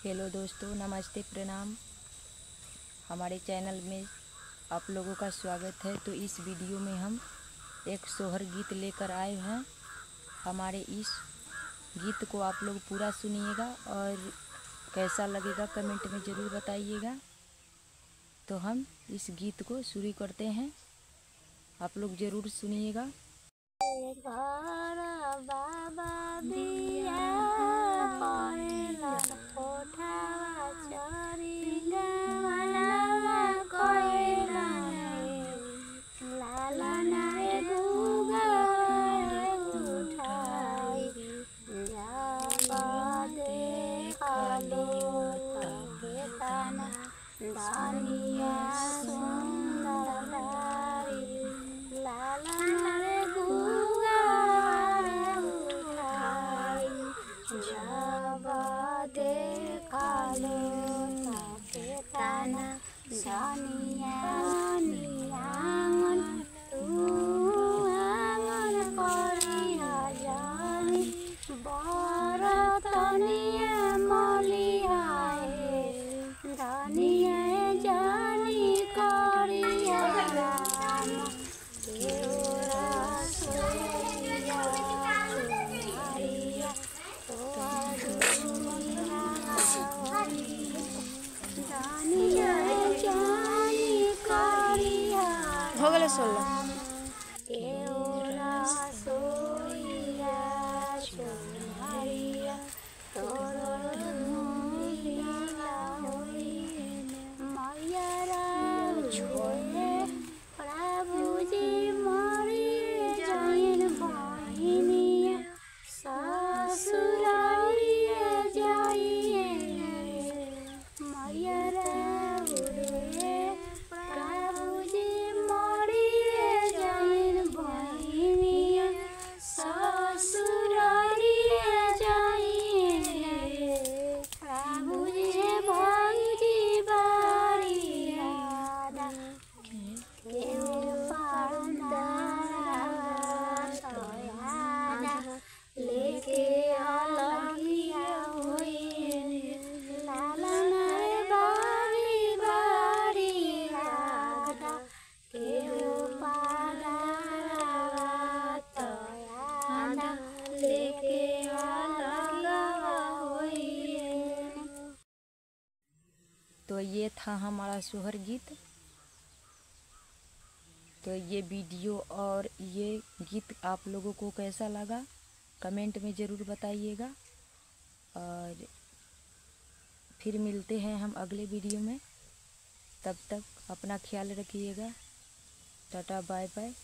Hello दोस्तों, नमस्ते, प्रणाम। हमारे चैनल में आप लोगों का स्वागत है। तो इस वीडियो में हम एक सोहर गीत लेकर आए हैं। हमारे इस गीत को आप लोग पूरा सुनिएगा और कैसा लगेगा कमेंट में ज़रूर बताइएगा। तो हम इस गीत को शुरू करते हैं, आप लोग ज़रूर सुनिएगा। बाबा बिया दानिया सुंदर लारी लाला रे गुगा उठाई जाबा देखालो ताके ताना दानिया नियांगन तू आंगन करिया जानी बरतनिया मलिया दानिया जानी करिया राम केवरा सोरिया हरिया तो दुनिया दानिया जानी करिया हो गले सोलो केवरा सोरिया हरिया तो तो ये था हमारा सोहर गीत। तो ये वीडियो और ये गीत आप लोगों को कैसा लगा कमेंट में ज़रूर बताइएगा। और फिर मिलते हैं हम अगले वीडियो में। तब तक अपना ख्याल रखिएगा। Tata, bye by.